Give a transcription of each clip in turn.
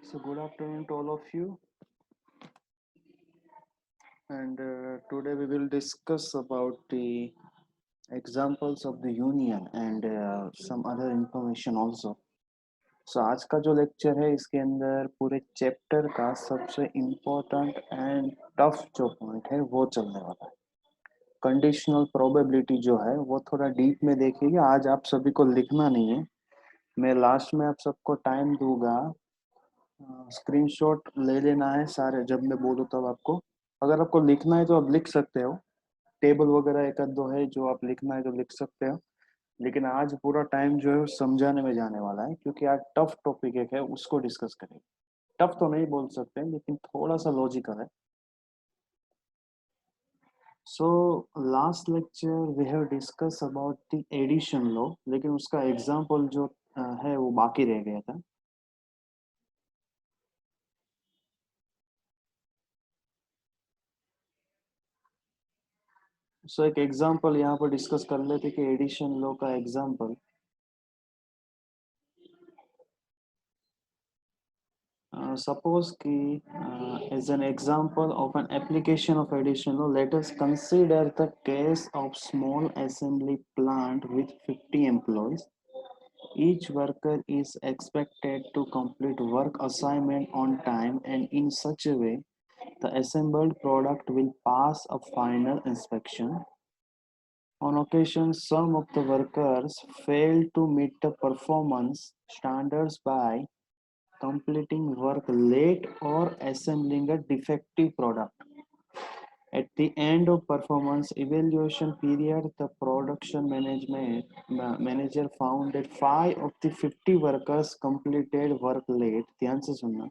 So good afternoon to all of you, and today we will discuss about the examples of the union and some other information also. So आज का जो lecture है इसके अंदर पूरे chapter का सबसे इम्पोर्टेंट एंड टफ जो पॉइंट है वो चलने वाला है। कंडीशनल प्रोबेबिलिटी जो है वो थोड़ा डीप में देखिएगा। आज आप सभी को लिखना नहीं है, मैं लास्ट में आप सबको टाइम दूंगा, स्क्रीनशॉट ले लेना है सारे जब मैं बोलूँ तब आपको। अगर आपको लिखना है तो आप लिख सकते हो, टेबल वगैरह एक आध दो है जो आप लिखना है तो लिख सकते हो, लेकिन आज पूरा टाइम जो है वो समझाने में जाने वाला है, क्योंकि आज टफ टॉपिक एक है उसको डिस्कस करेंगे। टफ तो नहीं बोल सकते लेकिन थोड़ा सा लॉजिकल है। So last lecture we have discuss about the addition law, लेकिन उसका एग्जांपल जो है वो बाकी रह गया था। सो एक एग्जांपल यहाँ पर डिस्कस कर लेते कि एडिशन लॉ का एग्जांपल। Suppose कि as an example of an application of addition law, let us consider the case of small assembly plant with 50 employees. Each worker is expected to complete work assignment on time and in such a way the assembled product will pass a final inspection. On occasion, some of the workers fail to meet the performance standards by completing work late or assembling a defective product. At the end of performance evaluation period, the production manager found that 5 of the 50 workers completed work late. ध्यान से सुनना,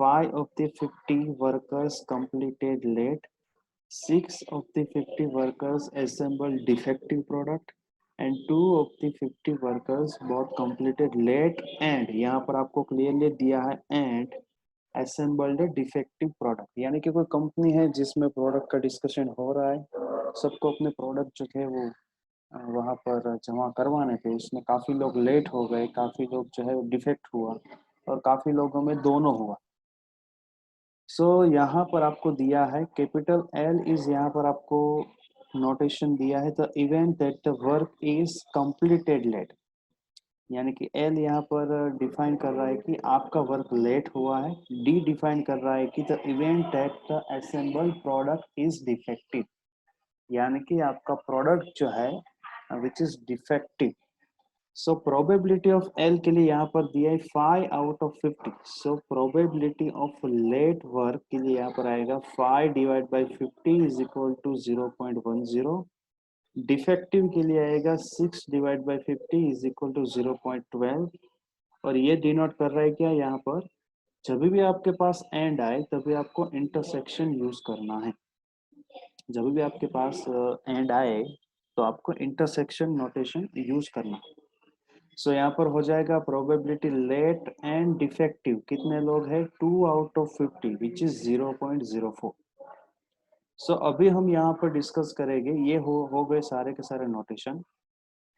5 of the 50 workers completed late, 6 of the 50 workers assembled defective product, and 2 of the 50 workers both completed late and, यहाँ पर आपको clearly दिया है and assembled a defective product। यानी कि कोई कंपनी है जिसमें प्रोडक्ट का डिस्कशन हो रहा है, सबको अपने प्रोडक्ट जो थे वो वहाँ पर जमा करवाने थे, उसमें काफ़ी लोग लेट हो गए, काफ़ी लोग जो है डिफेक्ट हुआ और काफ़ी लोगों में दोनों हुआ। सो यहाँ पर आपको दिया है कैपिटल एल इज, यहाँ पर आपको नोटेशन दिया है the event that the work is completed late, यानी कि एल यहाँ पर डिफाइन कर रहा है कि आपका वर्क लेट हुआ है। डी डिफाइन कर रहा है कि the event that the assembled product is defective, यानी कि आपका प्रोडक्ट जो है which is defective. So probability of L के लिए यहाँ पर दिया है 5/50। So probability of late work के लिए यहाँ पर आएगा 5 divide by 50 is equal to 0.10। Defective के लिए आएगा 6 divide by 50 is equal to 0.12। और ये डिनोट कर रहा है क्या, यहाँ पर जब भी आपके पास एंड आए तभी आपको इंटरसेक्शन यूज करना है। जब भी आपके पास एंड आए तो आपको इंटरसेक्शन नोटेशन यूज करना है। सो यहाँ पर हो जाएगा प्रोबेबिलिटी लेट एंड डिफेक्टिव कितने लोग हैं, 2 आउट ऑफ 50 विच इज 0.04। सो अभी हम यहाँ पर डिस्कस करेंगे, ये हो गए सारे के सारे notation.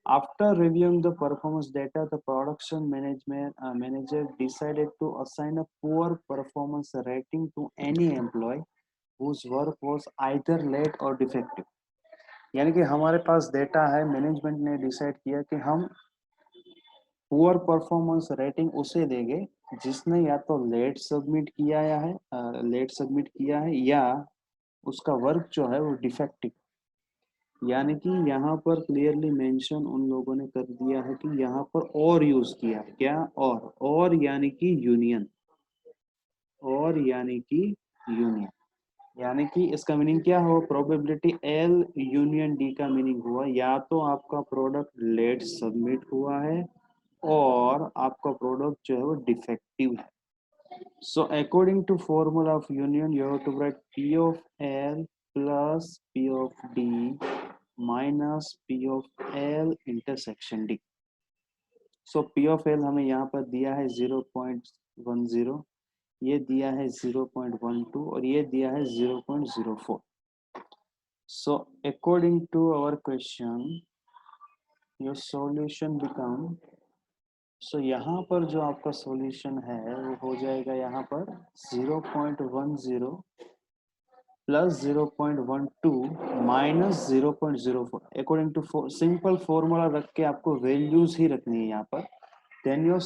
After reviewing the performance data, the production manager decided to assign a poor performance rating to any employee whose work was either late or defective। यानी कि हमारे पास डेटा है, मैनेजमेंट ने डिसाइड किया कि हम पुअर परफॉर्मेंस रेटिंग उसे देंगे जिसने या तो लेट सबमिट किया है या उसका वर्क जो है वो डिफेक्टिव। यानी कि यहाँ पर क्लियरली मेंशन उन लोगों ने कर दिया है कि यहाँ पर और यूज किया है क्या, और यानी कि यूनियन, और यानी कि यूनियन। यानी कि इसका मीनिंग क्या हुआ, प्रोबेबिलिटी एल यूनियन डी का मीनिंग हुआ या तो आपका प्रोडक्ट लेट सबमिट हुआ है और आपका प्रोडक्ट जो है वो डिफेक्टिव है। So according to formula of union, you have to write P of L plus P of D minus P of L intersection D. So P of L हमें यहाँ पर दिया है 0.10, ये दिया है 0.12 और ये दिया है 0.04। So according to our question, your solution become, सो यहाँ पर जो आपका सॉल्यूशन है वो हो जाएगा यहाँ पर 0.10 plus 0.12 minus 0.04। According to simple formula रख के आपको वैल्यूज ही रखनी है यहाँ पर। Then your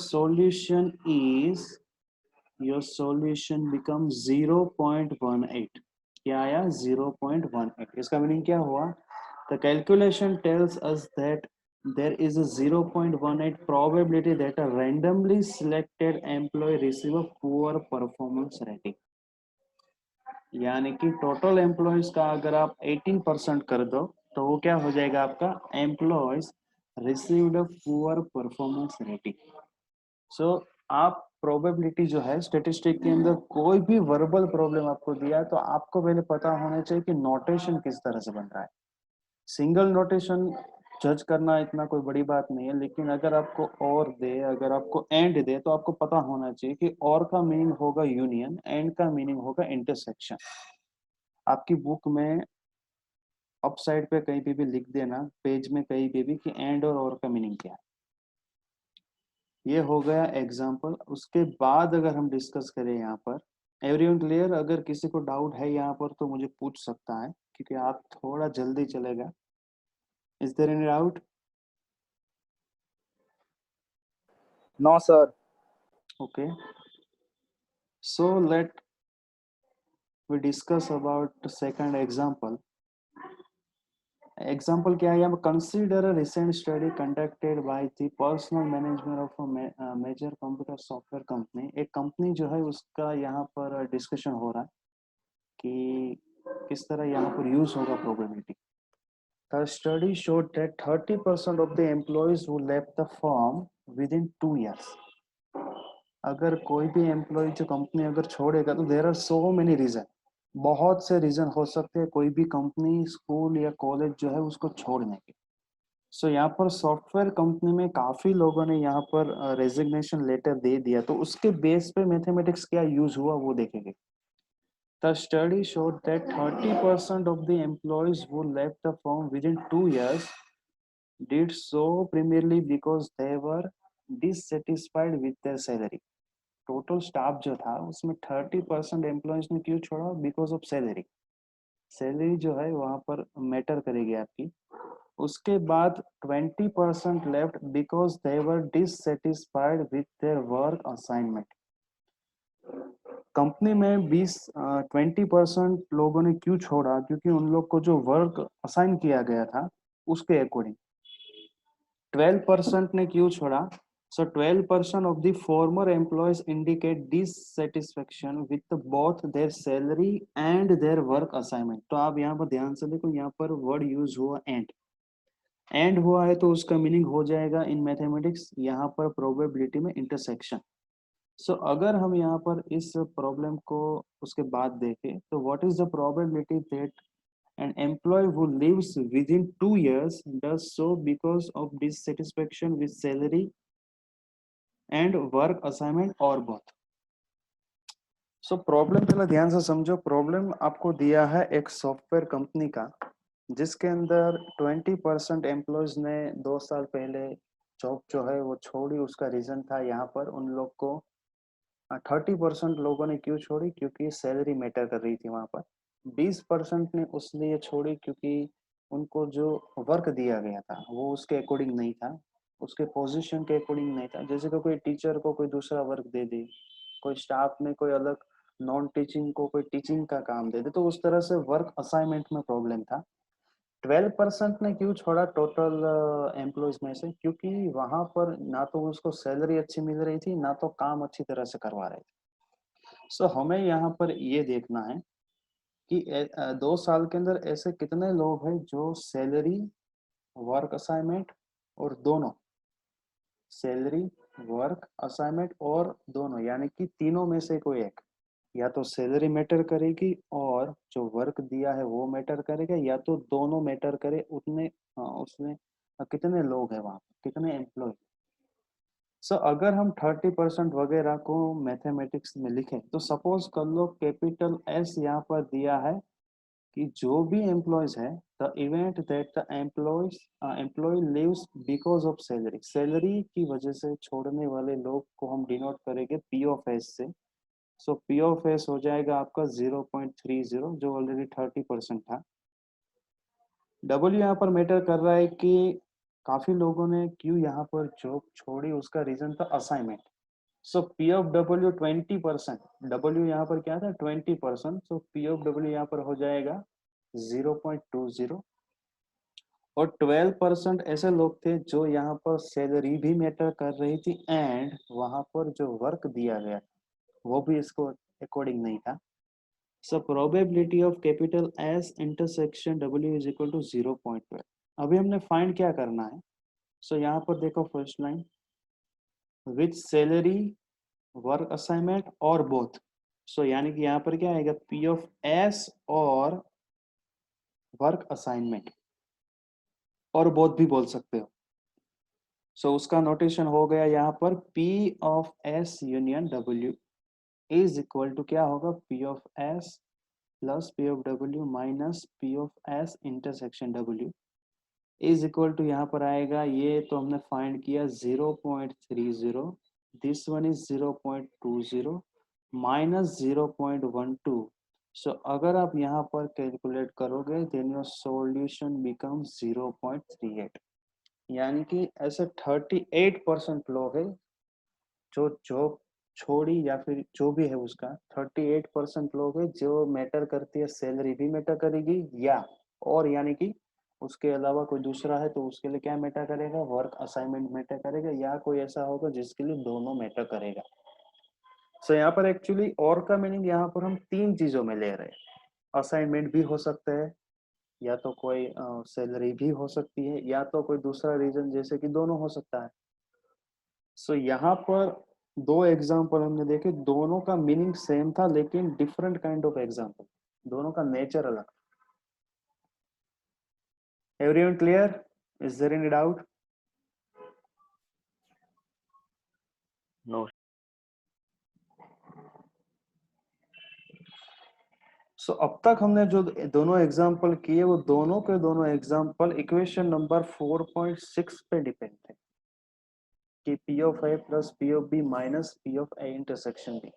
solution become 0.18। क्या आया, 0.18। इसका मीनिंग क्या हुआ, the calculation tells us that there is a 0.18 probability that a randomly selected employee receive a poor performance rating। यानी कि टोटल एम्प्लॉयज का अगर आप 18% कर दो तो वो क्या हो जाएगा, आपका employees received a poor performance rating. So आप प्रोबेबिलिटी जो है स्टेटिस्टिक के अंदर कोई भी वर्बल प्रॉब्लम आपको दिया तो आपको पहले पता होना चाहिए कि नोटेशन किस तरह से बन रहा है। सिंगल नोटेशन जज करना इतना कोई बड़ी बात नहीं है, लेकिन अगर आपको और दे, अगर आपको एंड दे तो आपको पता होना चाहिए कि और का मीनिंग होगा यूनियन, एंड का मीनिंग होगा इंटरसेक्शन। आपकी बुक में अप साइड पे कहीं पे भी लिख देना, पेज में कहीं पे भी कि एंड और का मीनिंग क्या है। ये हो गया एग्जाम्पल। उसके बाद अगर हम डिस्कस करें यहाँ पर, एवरीवन क्लियर? अगर किसी को डाउट है यहाँ पर तो मुझे पूछ सकता है क्योंकि आप थोड़ा जल्दी चलेगा। Is there any doubt? No, sir. Okay, so let we discuss about the second example. Example क्या है, consider a recent study conducted by the personal management of a major computer software company। एक company जो है उसका यहाँ पर discussion हो रहा है कि किस तरह यहाँ पर यूज होगा probability. The study showed that 30% of the employees who left the firm within 2 years। अगर कोई भी एम्प्लॉय जो कंपनी अगर छोड़ेगा तो there are so many reason, बहुत से रीजन हो सकते हैं कोई भी कंपनी, स्कूल या कॉलेज जो है उसको छोड़ने के। सो यहाँ पर सॉफ्टवेयर कंपनी में काफी लोगों ने यहाँ पर रेजिग्नेशन लेटर दे दिया, तो उसके बेस पे मैथमेटिक्स क्या यूज हुआ वो देखेंगे। The study showed that 30% of the employees who left the firm within 2 years did so primarily because they were dissatisfied with their salary। Total staff जो था उसमें 30% एम्प्लॉयज ने क्यों छोड़ा, बिकॉज ऑफ सैलरी। सैलरी जो है वहां पर मैटर करेगी आपकी। उसके बाद 20% left because they were dissatisfied with their work assignment. Company में 20% लोगों ने क्यों छोड़ा, क्योंकि उन लोग को जो वर्क असाइन किया गया था उसके अकॉर्डिंग। 12% ने क्यों छोड़ा, so 12% of the former employees indicate dissatisfaction with both their salary and their work assignment। तो आप यहाँ पर ध्यान से देखो, यहाँ पर वर्ड यूज हुआ एंड। एंड हुआ है तो उसका मीनिंग हो जाएगा इन मैथमेटिक्स यहाँ पर प्रोबेबिलिटी में इंटरसेक्शन। सो अगर हम यहाँ पर इस प्रॉब्लम को उसके बाद देखें तो what is the probability that an employee who leaves within 2 years does so because of dissatisfaction with salary and work assignment or both? So problem पहले ध्यान से समझो। प्रॉब्लम आपको दिया है एक सॉफ्टवेयर कंपनी का जिसके अंदर 20% एम्प्लॉयज ने 2 साल पहले जॉब जो है वो छोड़ी। उसका रीजन था यहाँ पर उन लोग को 30% लोगों ने क्यों छोड़ी, क्योंकि सैलरी मैटर कर रही थी वहां पर। 20% ने उसलिए छोड़ी क्योंकि उनको जो वर्क दिया गया था वो उसके अकॉर्डिंग नहीं था, उसके पोजीशन के अकॉर्डिंग नहीं था। जैसे कि कोई टीचर को कोई दूसरा वर्क दे दे, कोई स्टाफ में कोई अलग नॉन टीचिंग को कोई टीचिंग का काम दे दे, तो उस तरह से वर्क असाइनमेंट में प्रॉब्लम था। 12% ने क्यों छोड़ा टोटल एम्प्लॉयज में से, क्योंकि वहां पर ना तो उसको सैलरी अच्छी मिल रही थी ना तो काम अच्छी तरह से करवा रहे थे। सो हमें यहाँ पर ये देखना है कि 2 साल के अंदर ऐसे कितने लोग हैं जो सैलरी, वर्क असाइनमेंट और दोनों, सैलरी, वर्क असाइनमेंट और दोनों, यानी कि तीनों में से कोई एक, या तो सैलरी मैटर करेगी और जो वर्क दिया है वो मैटर करेगा, या तो दोनों मैटर करे। उतने उसमें कितने लोग हैं वहां पर, कितने एम्प्लॉय। सो अगर हम 30% वगैरह को मैथमेटिक्स में लिखें तो सपोज कर लो कैपिटल एस यहाँ पर दिया है कि जो भी एम्प्लॉयज है, the event that the employ leaves because of salary, salary की वजह से छोड़ने वाले लोग को हम डिनोट करेंगे पी ऑफ एस से। सो पी ऑफ एस हो जाएगा आपका 0.30, जो ऑलरेडी 30% था। डब्ल्यू यहाँ पर मैटर कर रहा है कि काफी लोगों ने क्यों यहाँ पर जॉब छोड़ी, उसका रीजन था assignment. So P of W 20%, W यहाँ पर क्या था 20%, सो पी ऑफ डब्ल्यू यहाँ पर हो जाएगा 0.20। और 12% ऐसे लोग थे जो यहाँ पर सैलरी भी मैटर कर रही थी एंड वहां पर जो वर्क दिया गया वो भी इसको अकॉर्डिंग नहीं था। So probability of capital S intersection W is equal to 0.12। अभी हमने फाइंड क्या करना है। सो यहाँ पर देखो first line, with salary, work assignment और बोथ। सो यानी कि यहाँ पर क्या आएगा, पी ऑफ एस और वर्क असाइनमेंट, और बोथ भी बोल सकते हो। सो उसका नोटेशन हो गया यहाँ पर P of S union W is equal to क्या होगा, P of S plus P of W minus P of S intersection W is equal to यहाँ पर आएगा, ये तो हमने फाइंड किया 0.30, this one is 0.20 minus 0.12। So अगर आप यहाँ पर कैलकुलेट करोगे देन योर सॉल्यूशन बिकम्स 0.38। यानी कि ऐसे 38% लोग हैं जो जॉब छोड़ी, या फिर जो भी है उसका 38% लोग हैं जो मैटर करती है, सैलरी भी मैटर करेगी, या और यानी कि उसके अलावा कोई दूसरा है तो उसके लिए क्या मैटर करेगा, वर्क असाइनमेंट मैटर करेगा, या कोई ऐसा होगा जिसके लिए दोनों मैटर करेगा। सो यहाँ पर एक्चुअली और का मीनिंग यहाँ पर हम तीन चीजों में ले रहे हैं। असाइनमेंट भी हो सकता है, या तो कोई सैलरी भी हो सकती है, या तो कोई दूसरा रीजन जैसे कि दोनों हो सकता है। सो यहाँ पर दो एग्जाम्पल हमने देखे, दोनों का मीनिंग सेम था लेकिन डिफरेंट काइंड ऑफ एग्जाम्पल, दोनों का नेचर अलग। Everyone clear? Is there any doubt? No. So अब तक हमने जो दोनों एग्जाम्पल किए वो दोनों के दोनों एग्जाम्पल इक्वेशन नंबर 4.6 पे डिपेंड थे कि P of A plus P of B minus P of A intersection B.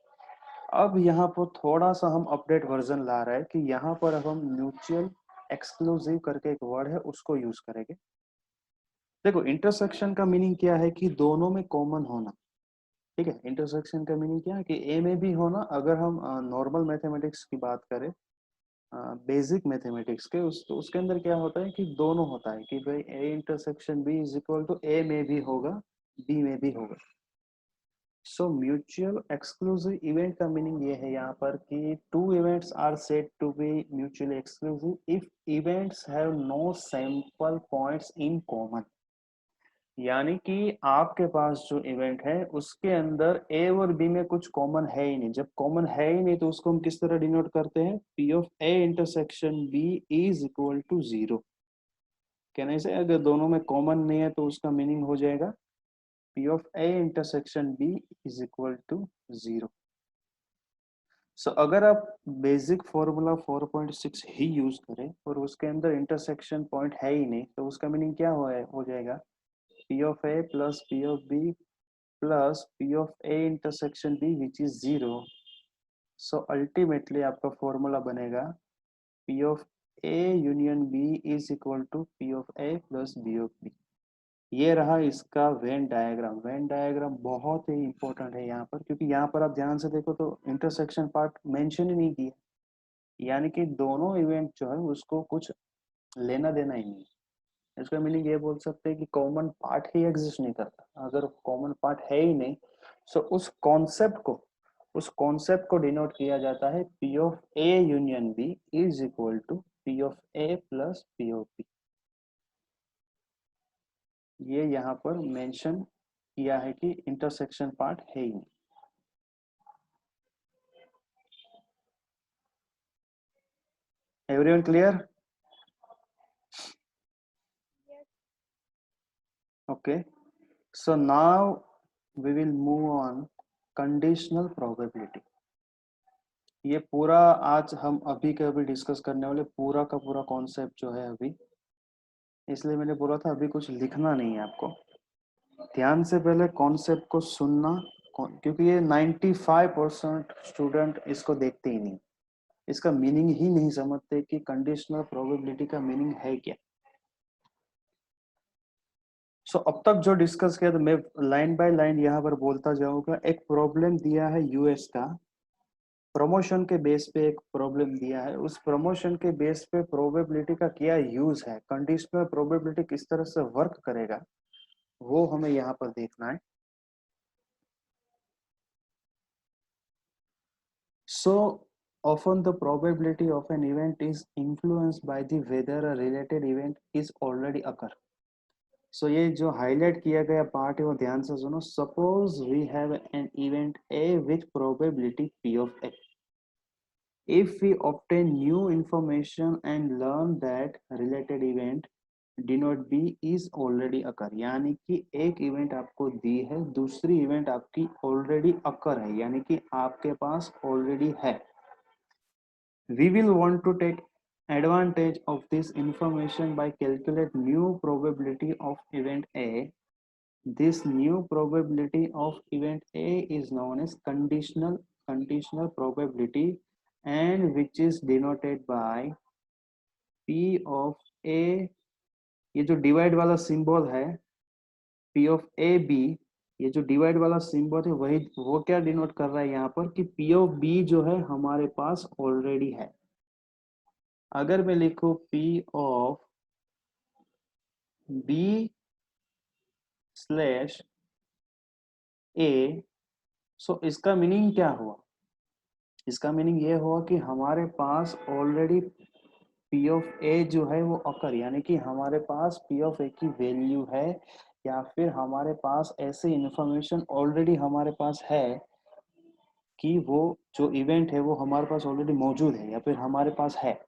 अब यहाँ पर थोड़ा सा हम अपडेट वर्जन ला रहे हैं कि यहाँ पर अब हम म्यूचुअल एक्सक्लूसिव करके एक वर्ड है उसको यूज करेंगे। देखो इंटरसेक्शन का मीनिंग क्या है कि दोनों में कॉमन होना। ठीक है, इंटरसेक्शन का मीनिंग क्या है कि ए में भी होना। अगर हम नॉर्मल मैथमेटिक्स की बात करें, बेसिक मैथमेटिक्स के तो उसके अंदर क्या होता है कि दोनों होता है कि भाई A intersection B is equal to A में भी होगा, बी में भी होगा। सो म्यूचुअल एक्सक्लूसिव इवेंट का मीनिंग ये है यहाँ पर कि two events are said to be mutually exclusive if events have no sample points in common. यानी कि आपके पास जो इवेंट है उसके अंदर ए और बी में कुछ कॉमन है ही नहीं। जब कॉमन है ही नहीं तो उसको हम किस तरह डिनोट करते हैं, P of A intersection B is equal to zero. कहने से अगर दोनों में कॉमन नहीं है तो उसका मीनिंग हो जाएगा P of A intersection B is equal to zero. So अगर आप बेसिक फॉर्मूला 4.6 ही यूज करें और उसके अंदर इंटरसेक्शन पॉइंट है ही नहीं तो उसका मीनिंग क्या हो जाएगा, P of A plus P of B plus P of A intersection B which is zero. So ultimately आपका फॉर्मूला बनेगा P of A union B is equal to P of A plus B of B। ये रहा इसका Venn diagram. Venn diagram बहुत ही important है यहाँ पर, क्योंकि यहाँ पर आप ध्यान से देखो तो इंटरसेक्शन पार्ट मेंशन ही नहीं किया। यानी कि दोनों इवेंट जो है उसको कुछ लेना देना ही नहीं है। इसका मीनिंग ये बोल सकते हैं कि कॉमन पार्ट ही एग्जिस्ट नहीं करता। अगर कॉमन पार्ट है ही नहीं तो उस कॉन्सेप्ट को डिनोट किया जाता है P of A union B is equal to P of A plus P of B. ये यहाँ पर मेंशन किया है कि इंटरसेक्शन पार्ट है ही नहीं। Everyone clear? Okay. So now we will move on conditional probability. ये पूरा आज हम अभी के अभी डिस्कस करने वाले पूरा का पूरा कॉन्सेप्ट जो है अभी, इसलिए मैंने बोला था अभी कुछ लिखना नहीं है आपको। ध्यान से पहले कॉन्सेप्ट को सुनना, क्योंकि ये 95% स्टूडेंट इसको देखते ही नहीं, इसका मीनिंग ही नहीं समझते कि कंडीशनल प्रोबेबिलिटी का मीनिंग है क्या। सो अब तक जो डिस्कस किया तो मैं लाइन बाय लाइन यहाँ पर बोलता जाऊंगा। एक प्रॉब्लम दिया है यूएस का, प्रमोशन के बेस पे एक प्रॉब्लम दिया है, उस प्रमोशन के बेस पे प्रोबेबिलिटी का क्या यूज है, कंडीशनल प्रोबेबिलिटी किस तरह से वर्क करेगा, वो हमें यहाँ पर देखना है। सो often the probability of an event is influenced by the whether a related event is already occur। सो ये जो हाईलाइट किया गया पार्ट है वो ध्यान से सुनो। Suppose we have an event A with probability P of A. if we obtain new information and learn that related event denote b is already occur। यानी कि एक इवेंट आपको दी है, दूसरी इवेंट आपकी ऑलरेडी अकर है, यानी कि आपके पास ऑलरेडी है। we will want to take advantage of this information by calculate new probability of event a। This new probability of event A is known as conditional probability and which is denoted by P of A। ये जो divide वाला symbol है P of A B, ये जो divide वाला symbol है वही वो क्या डिनोट कर रहा है यहाँ पर कि P of B जो है हमारे पास ऑलरेडी है। अगर मैं लिखूं P of B slash A, सो इसका मीनिंग क्या हुआ, इसका मीनिंग ये हुआ कि हमारे पास ऑलरेडी P ऑफ ए जो है वो अकर, यानी कि हमारे पास P ऑफ ए की वैल्यू है, या फिर हमारे पास ऐसे इंफॉर्मेशन ऑलरेडी हमारे पास है कि वो जो इवेंट है वो हमारे पास ऑलरेडी मौजूद है या फिर हमारे पास है।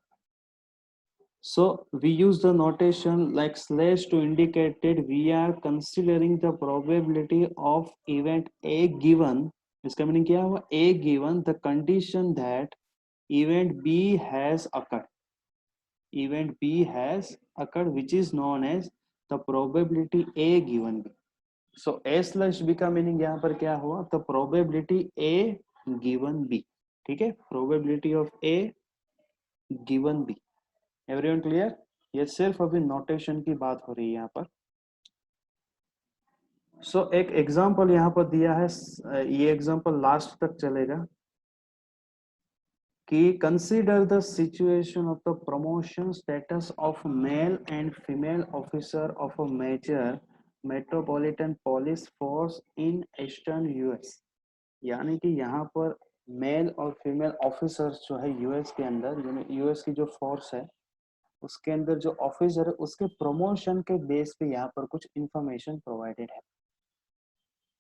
So we use the notation like slash to indicate that we are considering the probability of event A given। इसका मीनिंग क्या हुआ, A given the condition that event B has occurred। event B has occurred which is known as the probability A given B। So A slash B का meaning यहाँ पर क्या हुआ, the probability A given B। ठीक है, probability of A given B। Everyone clear? ये सिर्फ अभी नोटेशन की बात हो रही है यहाँ पर। सो एक एग्जांपल यहाँ पर दिया है, ये एग्जांपल लास्ट तक चलेगा कि consider the situation of the promotion status of male and female officer of a major metropolitan police force in eastern US. यानी कि यहाँ पर मेल और फीमेल ऑफिसर्स जो है यूएस के अंदर, यूएस की जो फोर्स है उसके अंदर जो ऑफिसर है उसके प्रमोशन के बेस पे यहाँ पर कुछ इंफॉर्मेशन प्रोवाइडेड है।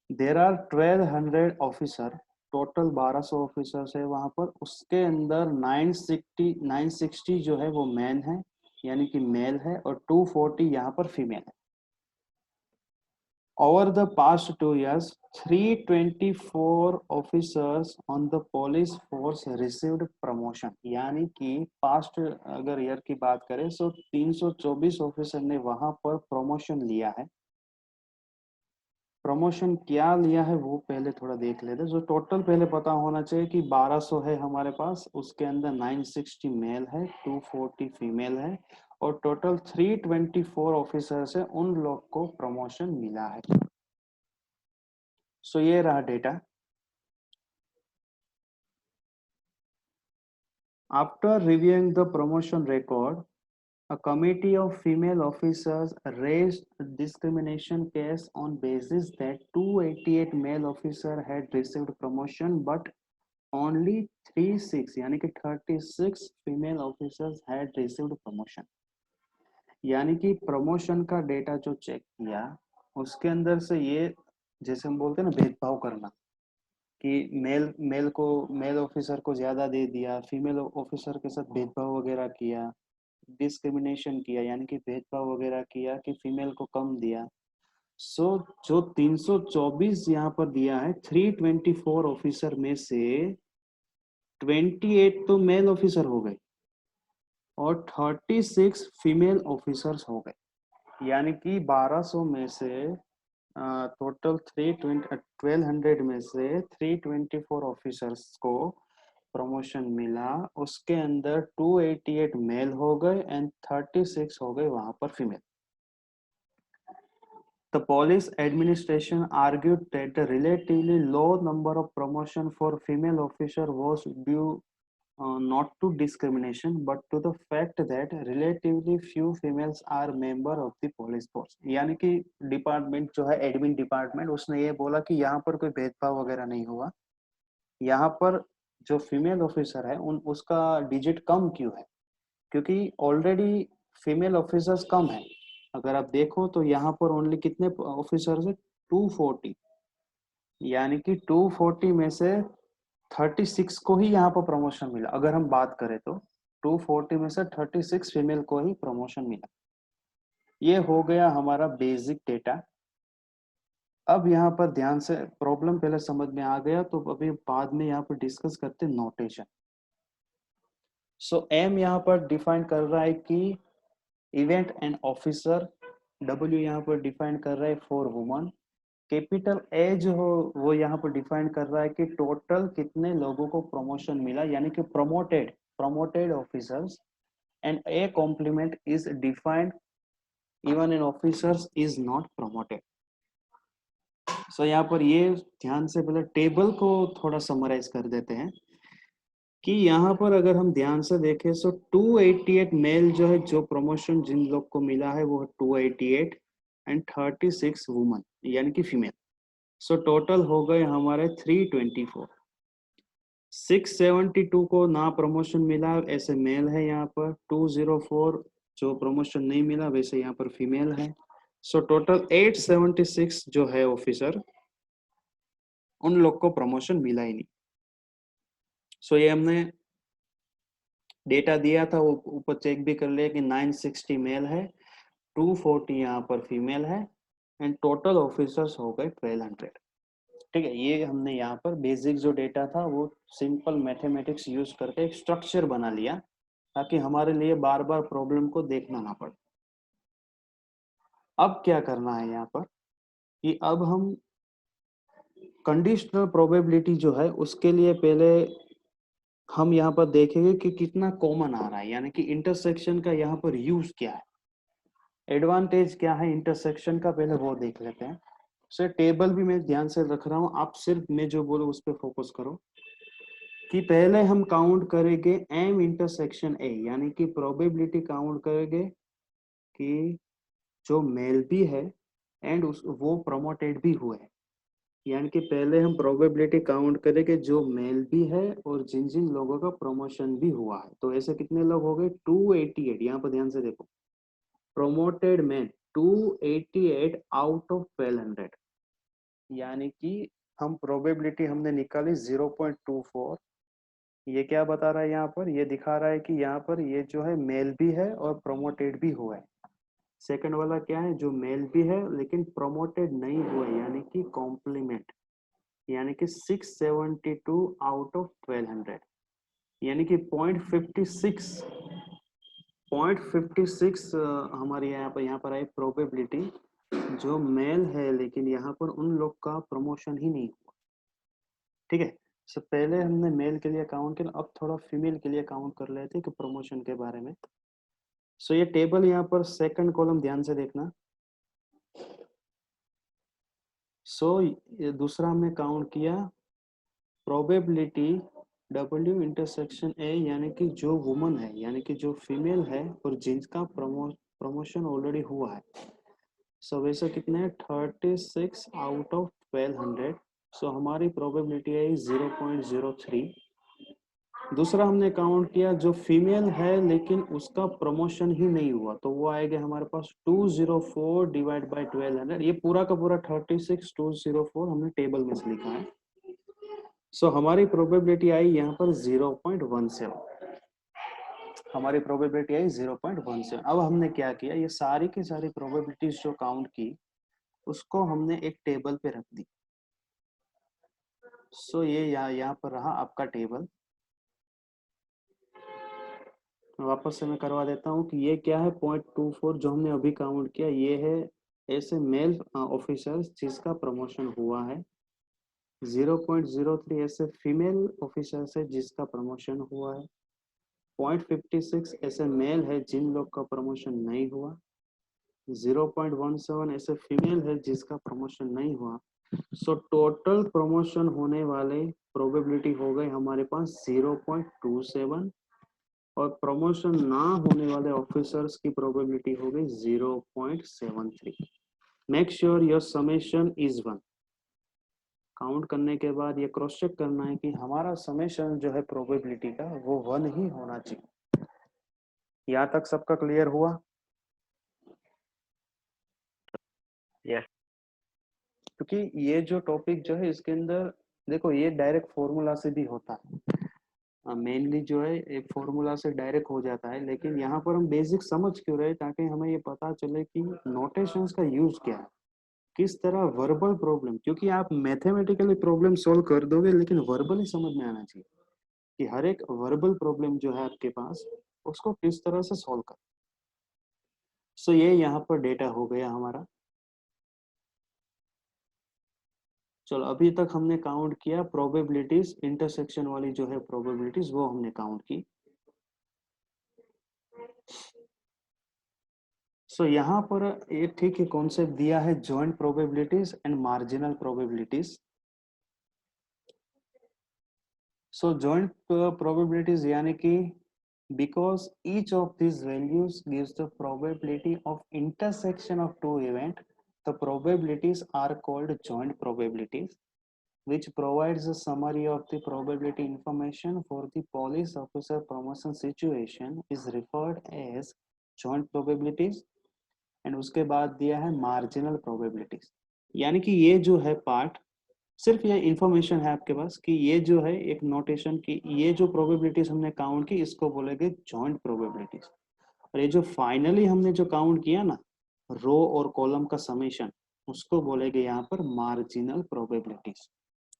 There are 1200 officer, total 1200 officers है वहां पर। उसके अंदर 960 जो है वो मैन है यानी कि मेल है, और 240 यहाँ पर फीमेल है। Over the past 2 years, 324 officers on the police force received promotion। यानी कि पास्ट अगर ईयर की बात करें तो 324 ऑफिसर ने वहां पर प्रमोशन लिया है। प्रमोशन क्या लिया है वो पहले थोड़ा देख लेते हैं। जो टोटल पहले पता होना चाहिए कि 1200 है हमारे पास, उसके अंदर 960 मेल है, 240 फीमेल है, और टोटल 324 ऑफिसर्स है, उन लोग को प्रमोशन मिला है। सो ये रहा data. After reviewing the promotion record, a committee of female officers raised a discrimination case on basis that 288 male officers had received promotion but only 36 यानी कि 36 female officers had received promotion। यानी कि promotion का data जो check किया उसके अंदर से ये, जैसे हम बोलते हैं ना भेदभाव करना, कि मेल ऑफिसर को ज्यादा दे दिया, फीमेल ऑफिसर के साथ भेदभाव वगैरह किया, डिस्क्रिमिनेशन किया यानी कि भेदभाव वगैरह किया कि फीमेल को कम दिया। सो जो 324 यहाँ पर दिया है, 324 ऑफिसर में से 28 तो मेल ऑफिसर हो गए और 36 फीमेल ऑफिसर्स हो गए। यानी कि 1200 में से टोटल 1200 में से 324 ऑफिसर्स को प्रमोशन मिला। उसके अंदर 288 मेल हो गए एंड 36 हो गए वहां पर female. The police administration argued that the relatively low number of promotion for female officer was due not to discrimination but to the fact that relatively few females are member of the police force। यानी कि department जो है admin department, उसने ये बोला कि यहाँ पर कोई भेदभाव वगैरह नहीं हुआ, यहाँ पर जो फीमेल ऑफिसर है उन उसका डिजिट कम क्यों है, क्योंकि ऑलरेडी फीमेल ऑफिसर्स कम है। अगर आप देखो तो यहाँ पर ओनली कितने ऑफिसर्स है, 240। यानी कि 240 में से 36 को ही यहाँ पर प्रमोशन मिला। अगर हम बात करें तो 240 में से 36 फीमेल को ही प्रमोशन मिला। ये हो गया हमारा बेसिक डेटा। अब यहाँ पर ध्यान से प्रॉब्लम पहले समझ में आ गया, तो अभी बाद में यहाँ पर डिस्कस करते हैं नोटेशन। सो एम यहाँ पर डिफाइन कर रहा है कि इवेंट एंड ऑफिसर, डब्ल्यू यहाँ पर डिफाइन कर रहा है फॉर वुमन, कैपिटल ए जो हो वो यहाँ पर डिफाइन कर रहा है कि टोटल कितने लोगों को प्रमोशन मिला यानी कि promoted officers, and A complement is defined even in officers is not promoted. So यहाँ पर ये ध्यान से पहले टेबल को थोड़ा समराइज कर देते हैं कि यहाँ पर अगर हम ध्यान से देखें तो 288 मेल जो है, जो प्रमोशन जिन लोग को मिला है वो 288 एंड 36 वुमन यानी कि फीमेल। सो टोटल हो गए हमारे 324। 672 को ना प्रमोशन मिला ऐसे मेल है यहाँ पर, 204 जो प्रमोशन नहीं मिला वैसे यहाँ पर फीमेल है। सो टोटल 876 जो है ऑफिसर, उन लोग को प्रमोशन मिला ही नहीं। सो ये हमने डेटा दिया था, वो ऊपर चेक भी कर लिया कि 960 मेल है, 240 यहाँ पर फीमेल है, एंड टोटल ऑफिसर्स हो गए 1200। ठीक है, ये हमने यहाँ पर बेसिक जो डेटा था वो सिंपल मैथमेटिक्स यूज करके एक स्ट्रक्चर बना लिया ताकि हमारे लिए बार बार प्रॉब्लम को देखना ना पड़े। अब क्या करना है यहाँ पर कि अब हम कंडीशनल प्रोबेबिलिटी जो है उसके लिए पहले हम यहाँ पर देखेंगे कि कितना कॉमन आ रहा है, यानी कि इंटरसेक्शन का यहाँ पर यूज क्या है, एडवांटेज क्या है इंटरसेक्शन का, पहले वो देख लेते हैं। सर टेबल भी मैं ध्यान से रख रहा हूँ, आप सिर्फ मैं जो बोलूँ उस पर फोकस करो कि पहले हम काउंट करेंगे एम इंटरसेक्शन ए, यानी कि प्रोबेबिलिटी काउंट करेंगे कि जो मेल भी है एंड उस वो प्रमोटेड भी हुए हैं। यानी कि पहले हम प्रोबेबिलिटी काउंट करें कि जो मेल भी है और जिन जिन लोगों का प्रमोशन भी हुआ है। तो ऐसे कितने लोग हो गए? 288। यहाँ पर ध्यान से देखो, प्रोमोटेड मैन 288 आउट ऑफ 1200। यानी कि हम प्रोबेबिलिटी हमने निकाली 0.24। ये क्या बता रहा है यहाँ पर? ये दिखा रहा है कि यहाँ पर ये जो है मेल भी है और प्रमोटेड भी हुआ है। सेकंड वाला क्या है? जो मेल भी है लेकिन प्रमोटेड नहीं हुआ है, यानी कि कॉम्प्लीमेंट, यानी कि 672 आउट ऑफ 1200, यानी कि 0.56 हमारी यहाँ पर आई प्रोबेबिलिटी। जो मेल है लेकिन यहाँ पर उन लोग का प्रमोशन ही नहीं हुआ। ठीक है, सो पहले हमने मेल के लिए काउंट किया, अब थोड़ा फीमेल के लिए काउंट कर लेते हैं कि प्रमोशन के बारे में। सो ये टेबल यहाँ पर सेकंड कॉलम ध्यान से देखना। सो ये दूसरा हमने काउंट किया प्रोबेबिलिटी W इंटरसेक्शन A, यानी कि जो वुमन है यानी कि जो फीमेल है और जिनका प्रमोशन ऑलरेडी हुआ है। सो वैसे कितने हैं? 36 आउट ऑफ 1200। सो हमारी प्रोबेबिलिटी आई 0.03। दूसरा हमने काउंट किया जो फीमेल है लेकिन उसका प्रमोशन ही नहीं हुआ, तो वो आएगा हमारे पास 204 डिवाइड बाई 1200। ये पूरा का पूरा 36204 हमने टेबल में से लिखा है। सो हमारी प्रोबेबिलिटी आई यहाँ पर 0.17। हमारी प्रोबेबिलिटी आई 0.17। अब हमने क्या किया, ये सारी की सारी प्रोबेबिलिटीज जो काउंट की उसको हमने एक टेबल पे रख दी। सो ये यहाँ पर रहा आपका टेबल। वापस से मैं करवा देता हूँ कि ये क्या है, 0.24 जो हमने अभी काउंट किया, ये है ऐसे मेल ऑफिसर्स जिसका प्रमोशन हुआ है। 0.03 ऐसे फीमेल ऑफिसर्स है जिसका प्रमोशन हुआ है। 0.56 ऐसे मेल है जिन लोग का प्रमोशन नहीं हुआ। 0.17 ऐसे फीमेल है जिसका प्रमोशन नहीं हुआ। सो टोटल प्रमोशन होने वाले प्रोबेबिलिटी हो गई हमारे पास 0.27, और प्रमोशन ना होने वाले ऑफिसर्स की प्रोबेबिलिटी हो गई 0.73। Make sure your summation is 1। Count करने के बाद ये क्रॉस चेक करना है कि हमारा समेशन जो है प्रोबेबिलिटी का वो 1 ही होना चाहिए। यहाँ तक सबका क्लियर हुआ? Yes. क्योंकि ये जो टॉपिक जो है इसके अंदर देखो ये डायरेक्ट फॉर्मूला से भी होता है, मेनली जो है एक फॉर्मूला से डायरेक्ट हो जाता है, लेकिन यहाँ पर हम बेसिक समझ क्यों रहे, ताकि हमें ये पता चले कि नोटेशंस का यूज क्या है, किस तरह वर्बल प्रॉब्लम, क्योंकि आप मैथमेटिकली प्रॉब्लम सॉल्व कर दोगे लेकिन वर्बली समझ में आना चाहिए कि हर एक वर्बल प्रॉब्लम जो है आपके पास उसको किस तरह से सॉल्व कर। सो ये यहाँ पर डेटा हो गया हमारा। चलो अभी तक हमने काउंट किया प्रोबेबिलिटीज, इंटरसेक्शन वाली जो है प्रोबेबिलिटीज वो हमने काउंट की। सो यहाँ पर एक ठीक है कॉन्सेप्ट दिया है joint probabilities and marginal probabilities. So joint probabilities यानी कि because each of these values gives the probability of intersection of two events, the probabilities are called joint probabilities, which provides a summary of the probability information for the police officer promotion situation is referred as joint probabilities। and उसके बाद दिया है marginal probabilities। यानी कि ये जो है part सिर्फ ये इंफॉर्मेशन है आपके पास कि ये जो है एक नोटेशन की ये जो प्रोबेबिलिटीज हमने काउंट की इसको बोलेंगे जॉइंट प्रोबेबिलिटीज। और ये जो फाइनली हमने जो काउंट किया ना रो और कॉलम का समेशन उसको बोलेंगे यहाँ पर मार्जिनल प्रोबेबिलिटीज।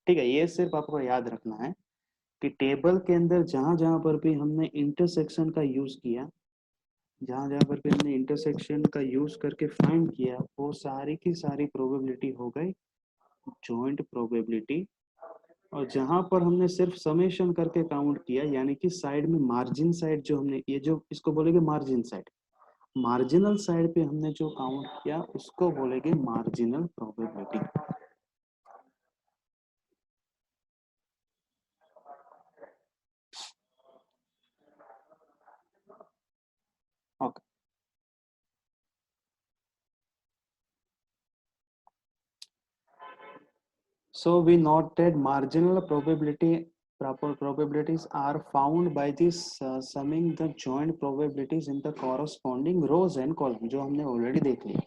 ठीक है, ये सिर्फ आपको याद रखना है कि टेबल के अंदर जहां जहां पर भी हमने इंटरसेक्शन का यूज किया, जहां जहां पर भी हमने इंटरसेक्शन का यूज करके फाइंड किया, वो सारी की सारी प्रोबेबिलिटी हो गई जॉइंट प्रोबेबिलिटी। और जहां पर हमने सिर्फ समेशन करके काउंट किया, यानी कि साइड में मार्जिन साइड जो हमने ये जो इसको बोलेंगे मार्जिन साइड, मार्जिनल साइड पे हमने जो काउंट किया उसको बोलेंगे marginal probability. Okay, So we note that marginal probabilities are found by this summing the joint probabilities in the corresponding rows and column, जो हमने already देख लिया.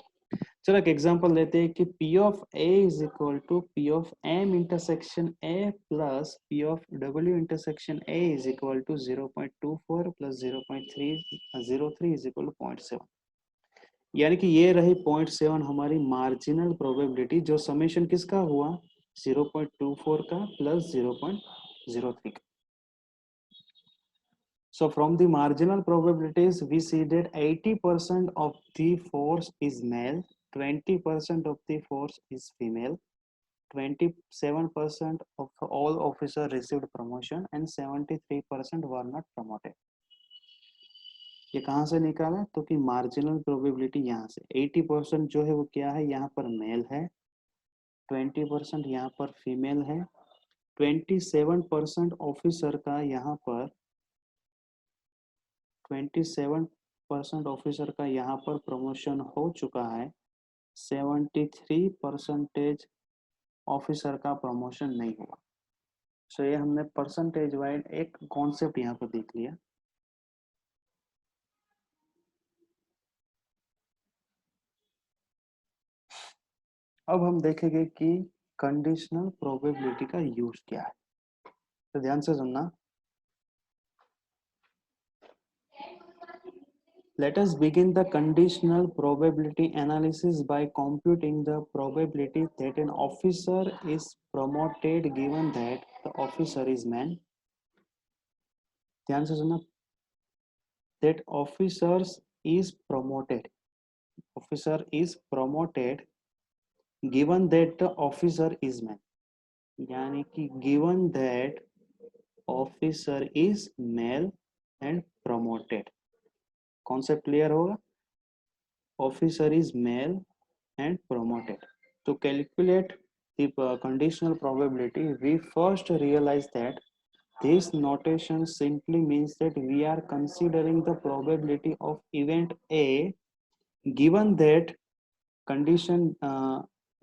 चलो एक एग्जांपल लेते हैं कि P of A is equal to P of M intersection A plus P of W intersection A is equal to 0.24 plus 0.303 is equal to 0.7. यानी कि ये रही 0.7 हमारी मार्जिनल प्रोबेबिलिटी, जो समेशन किसका हुआ 0.24 का प्लस 0.03 का. So from the marginal probabilities we see that 80% of the force is male, 20% of the force is female, 27% of all officers received promotion and 73% were not promoted. ये कहाँ से निकाला? तो कि मार्जिनल प्रोबेबिलिटी यहाँ से 80% जो है वो क्या है, यहाँ पर मेल है, 20% यहाँ पर फीमेल है, 27% ऑफिसर का यहाँ पर 27% ऑफिसर का यहाँ पर प्रमोशन हो चुका है, 73% ऑफिसर का प्रमोशन नहीं हुआ. सो ये हमने परसेंटेज वाइज एक कॉन्सेप्ट यहाँ पर देख लिया. अब हम देखेंगे कि कंडीशनल प्रोबेबिलिटी का यूज क्या है. तो ध्यान से सुनना. Let us begin the conditional probability analysis by computing the probability that an officer is promoted given that the officer is man. ध्यान से सुनना. That officers is promoted. Officer is promoted given that the officer is man. यानी कि given that officer is male and promoted. Concept clear होगा. Officer is male and promoted. To calculate the conditional probability, we first realize that this notation simply means that we are considering the probability of event A given that condition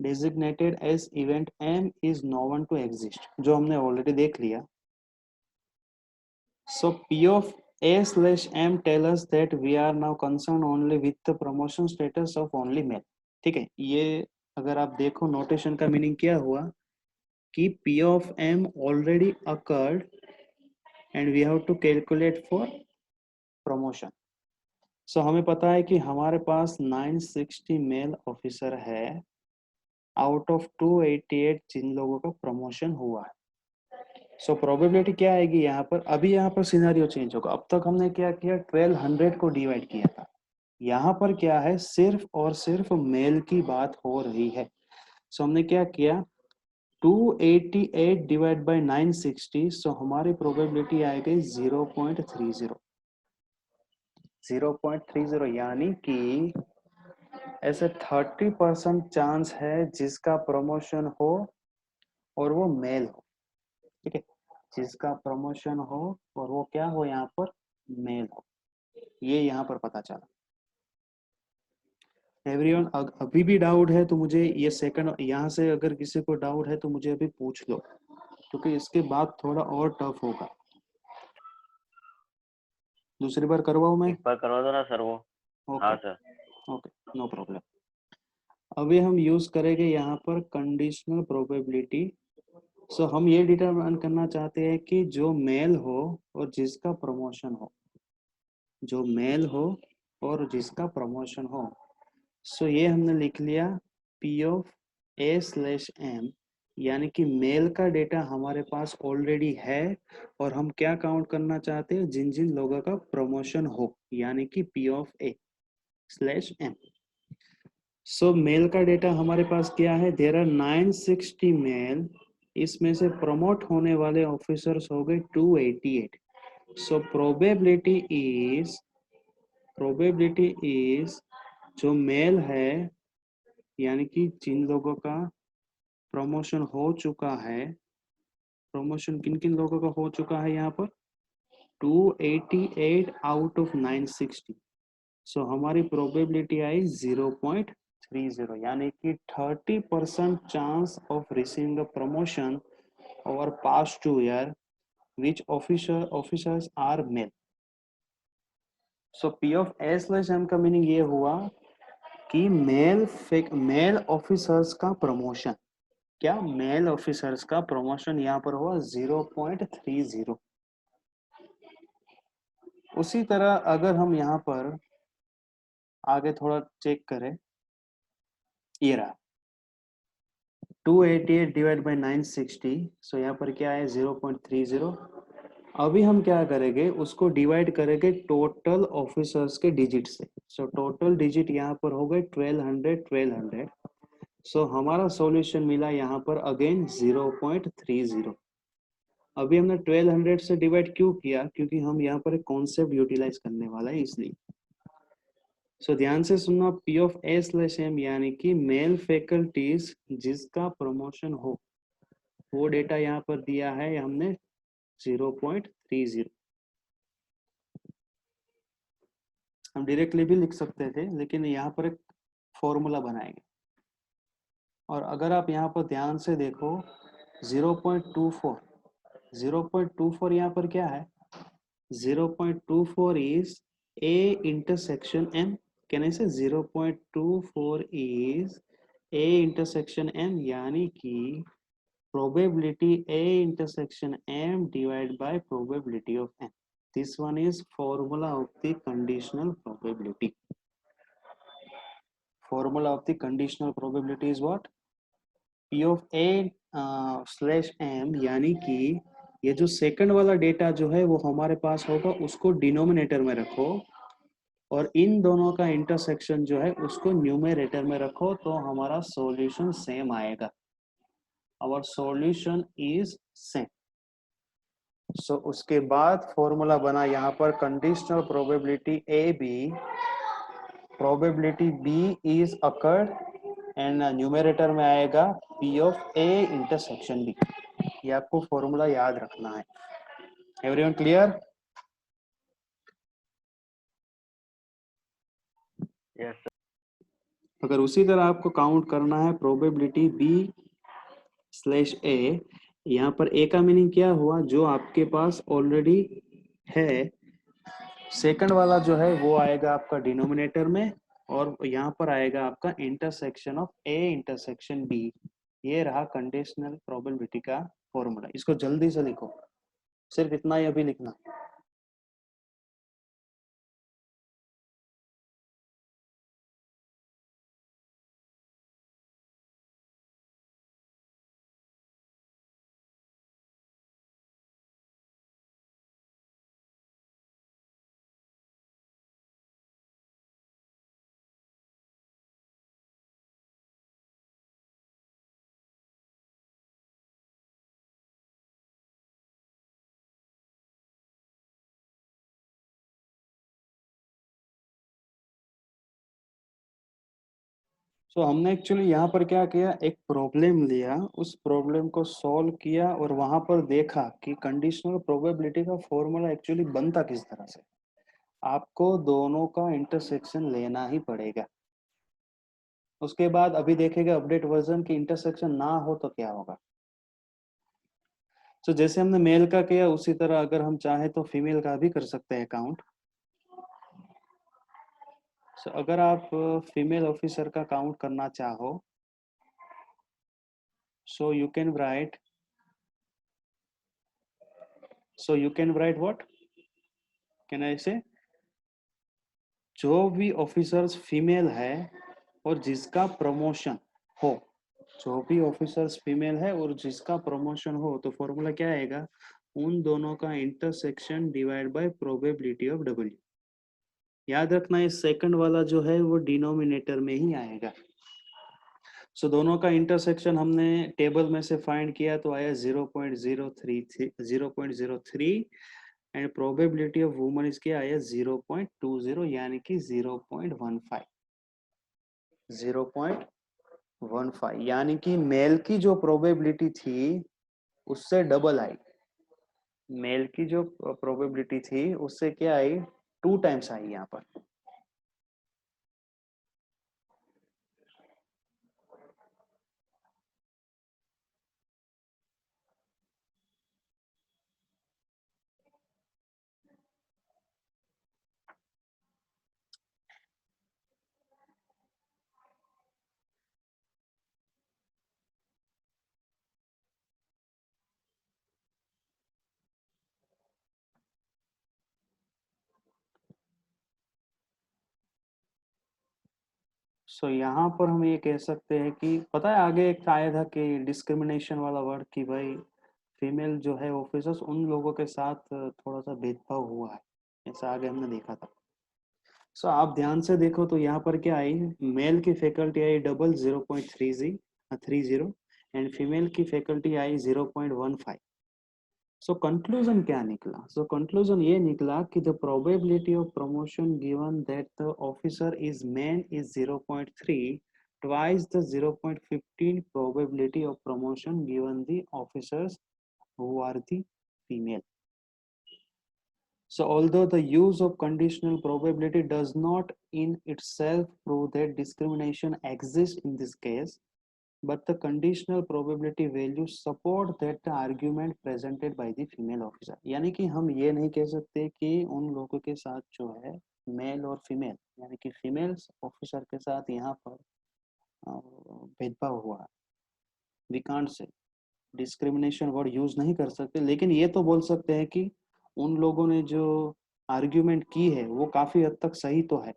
designated as event M is known to exist, जो हमने already देख लिया. So P of A/M tell us that we are now concerned only with the promotion status of only male. ठीक है. ये अगर आप देखो नोटेशन का मीनिंग क्या हुआ कि P of M already occurred and we have to calculate for promotion. So हमें पता है कि हमारे पास 960 मेल ऑफिसर है आउट ऑफ 288 जिन लोगों का प्रमोशन हुआ है. सो प्रोबेबिलिटी क्या आएगी यहाँ पर. अभी यहाँ पर सिनेरियो चेंज होगा. अब तक हमने क्या किया, 1200 को डिवाइड किया था. यहाँ पर क्या है, सिर्फ और सिर्फ मेल की बात हो रही है. सो हमने क्या किया, 288 डिवाइड बाय 960. सो हमारी प्रोबेबिलिटी आएगी 0.30. 0.30 यानी कि ऐसे 30% चांस है जिसका प्रमोशन हो और वो मेल हो. ठीक है. जिसका प्रमोशन हो और वो क्या हो, यहाँ पर मेल हो. ये यहाँ पर पता चला. एवरीवन अभी भी डाउट है तो मुझे ये सेकंड यहाँ से अगर किसी को डाउट है तो मुझे अभी पूछ लो, क्योंकि इसके बाद थोड़ा और टफ होगा. दूसरी बार करवाऊं मैं? एक बार करवा दो ना सर वो. हाँ सर. Okay, no problem. अभी हम यूज करेंगे यहाँ पर कंडीशनल प्रोबेबिलिटी. सो हम ये डिटरमाइन करना चाहते हैं कि जो मेल हो और जिसका प्रमोशन हो, जो मेल हो और जिसका प्रमोशन हो. सो ये हमने लिख लिया P of A/M, यानी कि मेल का डेटा हमारे पास ऑलरेडी है और हम क्या काउंट करना चाहते हैं, जिन जिन लोगों का प्रमोशन हो, यानी कि P of A/M. So male का डेटा हमारे पास क्या है, देयर आर 960 मेल. इसमें से प्रमोट होने वाले ऑफिसर्स हो गए 288. सो प्रोबेबिलिटी इज जो मेल है, यानी कि जिन लोगों का प्रमोशन हो चुका है, प्रमोशन किन किन लोगों का हो चुका है यहाँ पर 288 आउट ऑफ 960. सो हमारी प्रोबेबिलिटी आई 0.30. 30 यानी कि 30% chance of receiving a promotion over past 2 year which officers are male. So P of A/M का मीनिंग ये हुआ कि मेल ऑफिसर्स का प्रमोशन, क्या मेल ऑफिसर्स का प्रमोशन यहाँ पर हुआ 0.30। उसी तरह अगर हम यहाँ पर आगे थोड़ा चेक करें, ये रहा 288 डिवाइड बाई 960, सो यहाँ पर क्या है 0.30। अभी हम क्या करेंगे, उसको डिवाइड करेंगे टोटल ऑफिसर्स के डिजिट से। सो टोटल डिजिट यहाँ पर हो गए 1200। सो हमारा सॉल्यूशन मिला यहाँ पर अगेन 0.30। अभी हमने 1200 से डिवाइड क्यों किया, क्योंकि हम यहाँ पर एक कॉन्सेप्ट यूटिलाइज करने वाला है इसलिए। सो ध्यान से सुनना, P of A/M यानी कि मेल फैकल्टीज जिसका प्रमोशन हो, वो डेटा यहाँ पर दिया है हमने 0.30। हम डायरेक्टली भी लिख सकते थे, लेकिन यहाँ पर एक फॉर्मूला बनाएंगे। और अगर आप यहाँ पर ध्यान से देखो 0.24 यहाँ पर क्या है, 0.24 is A intersection M। Can I से 0.24 इज A intersection M, यानी कि probability A intersection M divided by probability of M. This one is formula of the conditional probability. Formula of the conditional probability is what? P of A/M, यानी कि ये जो second वाला data जो है वो हमारे पास होगा, उसको डिनोमिनेटर में रखो, और इन दोनों का इंटरसेक्शन जो है उसको न्यूमरेटर में रखो, तो हमारा सॉल्यूशन सेम आएगा। Our solution is same. So उसके बाद फॉर्मूला बना यहाँ पर conditional probability A B, probability B is occurred, and numerator में आएगा P of A intersection B. ये आपको फॉर्मूला याद रखना है। Everyone clear? Yes sir. अगर उसी तरह आपको काउंट करना है प्रोबेबिलिटी B/A, यहाँ पर A का मीनिंग क्या हुआ, जो आपके पास ऑलरेडी है। सेकंड वाला जो है वो आएगा आपका डिनोमिनेटर में, और यहाँ पर आएगा आपका intersection of A intersection B। ये रहा कंडीशनल प्रोबेबिलिटी का फॉर्मूला। इसको जल्दी से लिखो, सिर्फ इतना ही अभी लिखना। सो हमने एक्चुअली यहाँ पर क्या किया, एक प्रॉब्लम लिया, उस प्रॉब्लम को सॉल्व किया, और वहां पर देखा कि कंडीशनल प्रोबेबिलिटी का फॉर्मूला एक्चुअली बनता किस तरह से। आपको दोनों का इंटरसेक्शन लेना ही पड़ेगा। उसके बाद अभी देखेगा अपडेट वर्जन की इंटरसेक्शन ना हो तो क्या होगा। तो जैसे हमने मेल का किया, उसी तरह अगर हम चाहे तो फीमेल का भी कर सकते हैं काउंट। सो अगर आप फीमेल ऑफिसर का काउंट करना चाहो, so you can write what can I से, जो भी ऑफिसर्स फीमेल है और जिसका प्रमोशन हो, जो भी ऑफिसर्स फीमेल है और जिसका प्रमोशन हो, तो फॉर्मूला क्या आएगा, उन दोनों का intersection divide by probability of W। याद रखना ये सेकंड वाला जो है वो डिनोमिनेटर में ही आएगा। सो दोनों का इंटरसेक्शन हमने टेबल में से फाइंड किया, तो आया 0.03 एंड प्रोबेबिलिटी ऑफ वुमन इसके आया 0.20, यानी कि 0.15, यानी कि मेल की जो प्रोबेबिलिटी थी उससे डबल आई। मेल की जो प्रोबेबिलिटी थी उससे क्या आई, 2 टाइम्स आई यहाँ पर। सो यहाँ पर हम ये कह सकते हैं कि पता है आगे एक आया था कि डिस्क्रिमिनेशन वाला वर्ड कि भाई फीमेल जो है ऑफिसर्स उन लोगों के साथ थोड़ा सा भेदभाव हुआ है, ऐसा आगे हमने देखा था। सो आप ध्यान से देखो तो यहाँ पर क्या आई, मेल की faculty I double 0.30 and female की फैकल्टी आई 0.15। सो कंक्लूजन क्या निकला, सो कंक्लूजन ये निकला कि the probability of promotion given that the officer is man is 0.3 twice the 0.15 probability of promotion given the officers who are the female. So although the use of conditional probability does not in itself prove that discrimination exists in this case, but the conditional probability values support that the argument presented by the female officer। यानी कि हम ये नहीं कह सकते कि उन लोगों के साथ जो है मेल और फीमेल यानी कि फीमेल ऑफिसर के साथ यहाँ पर भेदभाव हुआ है। We can't say discrimination word use नहीं कर सकते, लेकिन ये तो बोल सकते हैं कि उन लोगों ने जो आर्ग्यूमेंट की है वो काफी हद तक सही तो है।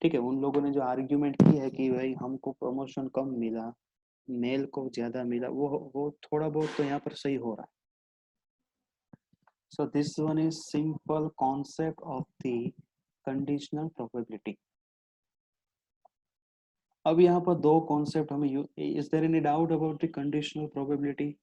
ठीक है, उन लोगों ने जो आर्ग्यूमेंट की है कि भाई हमको प्रमोशन कम मिला, मेल को ज्यादा मिला, वो थोड़ा बहुत तो यहाँ पर सही हो रहा है। So this one is simple concept of the conditional probability. अब यहाँ पर दो कॉन्सेप्ट हमें is there any doubt about the conditional probability?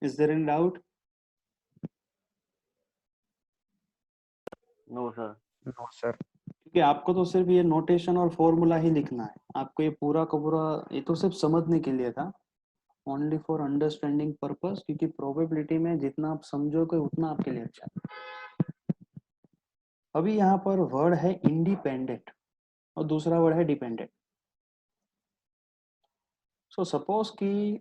Is there any doubt? No sir. No sir. क्योंकि आपको तो सिर्फ ये नोटेशन और फॉर्मूला ही लिखना है, आपको ये पूरा का पूरा ये तो सिर्फ समझने के लिए था, ओनली फॉर अंडरस्टैंडिंग पर्पस, क्योंकि प्रोबेबिलिटी में जितना आप समझोगे उतना आपके लिए अच्छा है। अभी यहाँ पर वर्ड है इंडिपेंडेंट और दूसरा वर्ड है डिपेंडेंट। सो सपोज कि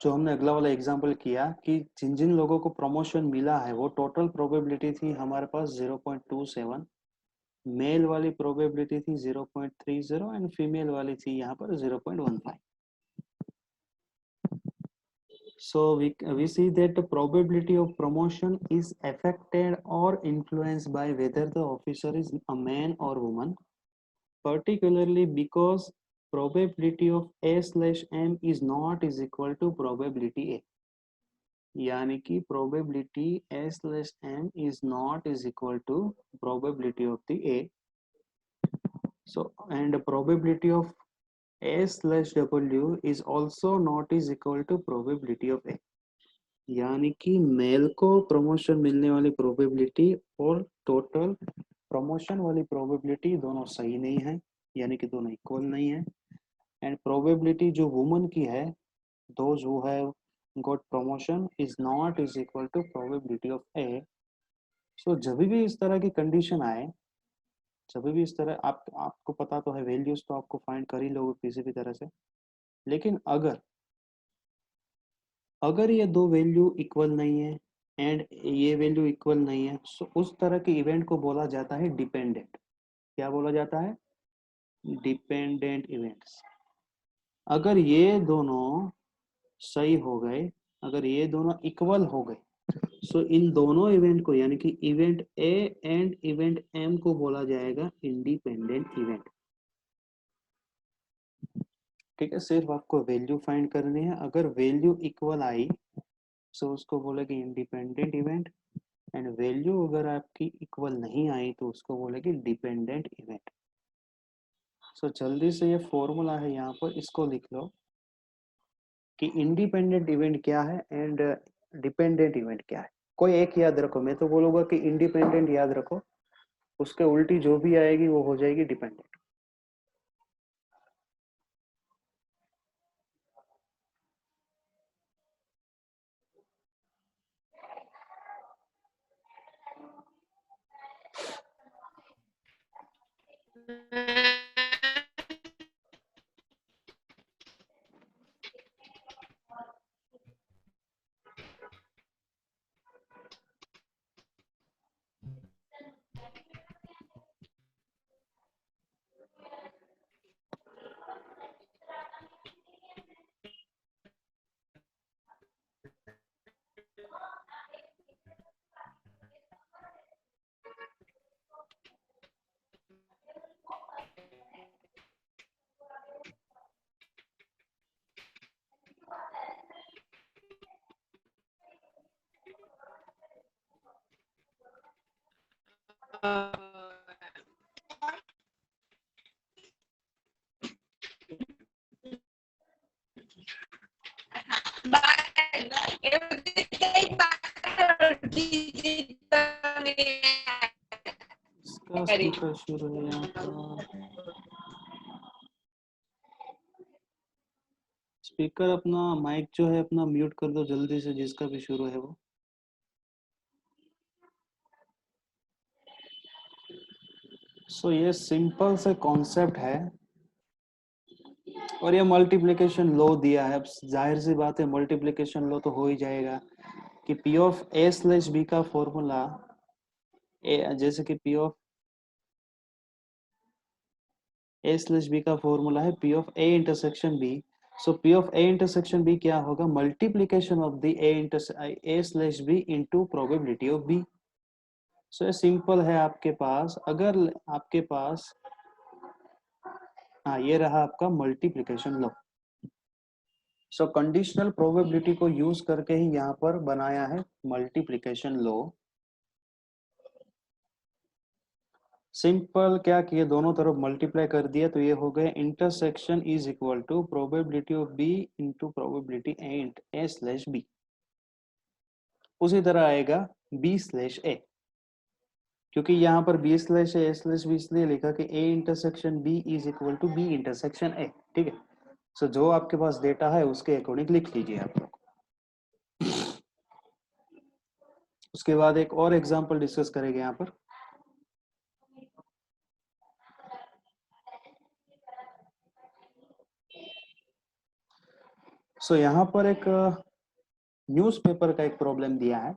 जो हमने अगला वाला एग्जांपल किया कि जिन जिन लोगों को प्रमोशन मिला है वो टोटल प्रोबेबिलिटी थी हमारे पास 0.27, मेल वाली प्रोबेबिलिटी थी 0.30 एंड फीमेल वाली थी यहाँ पर 0.15। So we see that the probability of promotion is affected or influenced by whether the officer is a man or woman, particularly because probability of A/M is not is equal to probability A। यानी कि probability A/M is not is equal to probability of the A। So and probability of A/W is also not is equal to probability of A। यानी कि mail को promotion मिलने वाली probability और total promotion वाली probability दोनों सही नहीं है, यानी कि दोनों इक्वल नहीं है। एंड प्रोबेबिलिटी जो वुमन की है, those who have got promotion is not is equal to probability of A. So जब भी इस तरह की कंडीशन आए, जब भी इस तरह आपको पता तो है वैल्यूज तो आपको फाइंड कर ही लोगे किसी भी तरह से, लेकिन अगर अगर ये दो वैल्यू इक्वल नहीं है एंड ये वैल्यू इक्वल नहीं है, सो उस तरह के इवेंट को बोला जाता है डिपेंडेंट। क्या बोला जाता है? Dependent events. अगर ये दोनों सही हो गए, अगर ये दोनों इक्वल हो गए, सो इन दोनों इवेंट को यानी कि event A and event M को बोला जाएगा इंडिपेंडेंट इवेंट। ठीक है, सिर्फ आपको वैल्यू फाइंड करनी है, अगर वैल्यू इक्वल आई सो उसको बोलेगी इंडिपेंडेंट इवेंट, एंड वैल्यू अगर आपकी इक्वल नहीं आई तो उसको बोलेगी डिपेंडेंट इवेंट। सो जल्दी से ये फॉर्मूला है यहाँ पर, इसको लिख लो कि इंडिपेंडेंट इवेंट क्या है एंड डिपेंडेंट इवेंट क्या है। कोई एक याद रखो, मैं तो बोलूंगा कि इंडिपेंडेंट याद रखो, उसके उल्टी जो भी आएगी वो हो जाएगी डिपेंडेंट। इसका स्पीकर शुरू है यहाँ पर। स्पीकर अपना माइक जो है अपना म्यूट कर दो जल्दी से, जिसका भी शुरू है वो। सो ये सिंपल से कॉन्सेप्ट है और ये मल्टीप्लिकेशन लॉ दिया है। अब जाहिर सी बात है मल्टीप्लिकेशन लॉ तो हो ही जाएगा कि P of A slash B का फॉर्मूला जैसे कि P of A slash B का फॉर्मूला है P of A intersection B. So P of A intersection B क्या होगा? Multiplication of the A slash B into probability of B. So ये simple है आपके पास। अगर आपके पास हाँ, ये रहा आपका मल्टीप्लिकेशन लॉ। सो कंडीशनल प्रोबेबिलिटी को यूज करके ही यहाँ पर बनाया है मल्टीप्लिकेशन लॉ। सिंपल क्या किए, दोनों तरफ मल्टीप्लाई कर दिया तो ये हो गए intersection is equal to probability of B into probability A slash B. उसी तरह आएगा बी स्लैश ए, क्योंकि यहाँ पर B slash A slash B इसलिए लिखा कि A intersection B is equal to B intersection A. ठीक है, सो जो आपके पास डेटा है उसके अकॉर्डिंग लिख लीजिए आप लोग। उसके बाद एक और एग्जांपल डिस्कस करेंगे यहाँ पर। सो यहाँ पर एक न्यूज़पेपर का एक प्रॉब्लम दिया है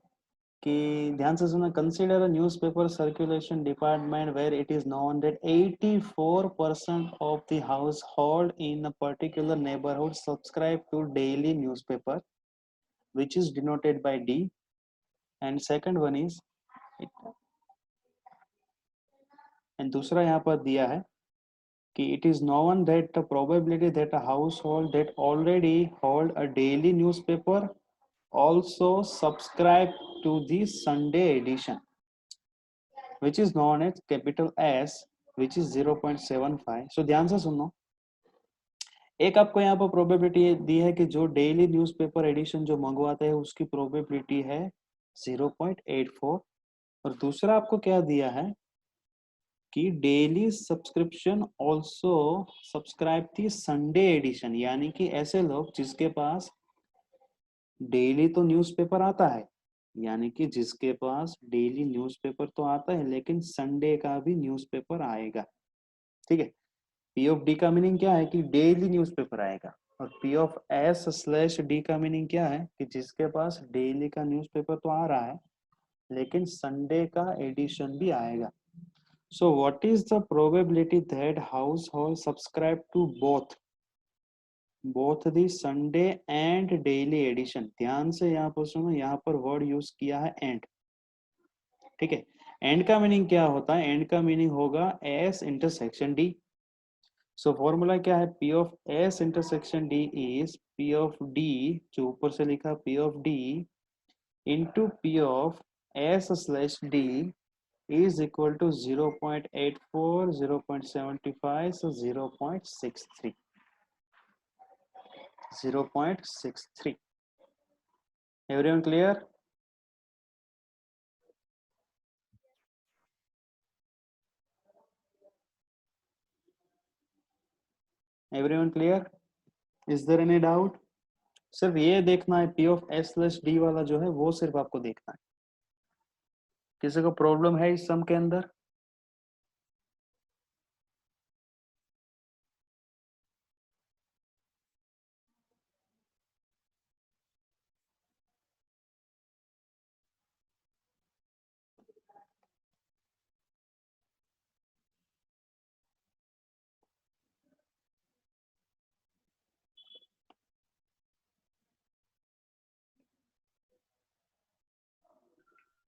कि ध्यान से सुना। Consider a newspaper circulation department where it is known that 84% of the household in a particular neighbourhood subscribe to daily newspaper which is denoted by D, and second one is and दूसरा यहाँ पर दिया है कि it is known that the probability that a household that already hold a daily newspaper also subscribe to the Sunday edition which is known as capital S which is 0.75। so ध्यान से सुनो, एक आपको यहाँ पर प्रोबेबिलिटी दी है कि जो डेली न्यूज़पेपर एडिशन जो मंगवाते हैं उसकी प्रोबेबिलिटी है 0.84, और दूसरा आपको क्या दिया है कि डेली सब्सक्रिप्शन ऑल्सो सब्सक्राइब थी संडे एडिशन, यानी कि ऐसे लोग जिसके पास डेली तो न्यूज़पेपर आता है, यानी कि जिसके पास डेली न्यूज़पेपर तो आता है लेकिन संडे का भी न्यूज़पेपर आएगा। ठीक है, पी ऑफ डी का मीनिंग क्या है कि डेली न्यूज़पेपर आएगा, और P of S slash D का मीनिंग क्या है कि जिसके पास डेली का न्यूज़पेपर तो आ रहा है लेकिन संडे का एडिशन भी आएगा। So what is the probability that household subscribe to both the Sunday and daily edition? ध्यान से यहाँ पर सुनो, यहाँ पर वर्ड यूज किया है एंड। ठीक है, एंड का मीनिंग क्या होता है? एंड का मीनिंग होगा S intersection D. So formula क्या है? P of S intersection D is P of D, जो ऊपर से लिखा P of D into P of S slash D is equal to 0.84, 0.75, so 0.63, 0.63. Everyone clear? Everyone clear? Is there any doubt? सिर्फ ये देखना है P of S plus D वाला जो है वो सिर्फ आपको देखना है। किसी को प्रॉब्लम है इस सम के अंदर?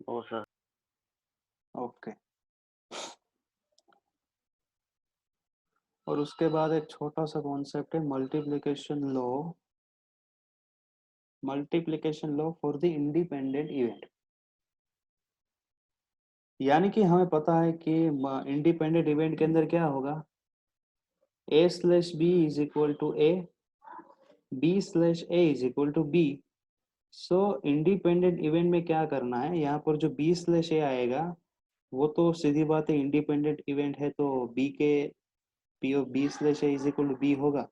ओ सर। ओके, और उसके बाद एक छोटा सा कॉन्सेप्ट है multiplication law. Multiplication law for the independent event, यानी कि हमें पता है कि इंडिपेंडेंट इवेंट के अंदर क्या होगा? a slash B is equal to A, b slash A is equal to B. So independent event में क्या करना है, यहाँ पर जो बी स्लैश ए आएगा वो तो सीधी बात है, इंडिपेंडेंट इवेंट है तो बी के P of B slash A is equal to B होगा।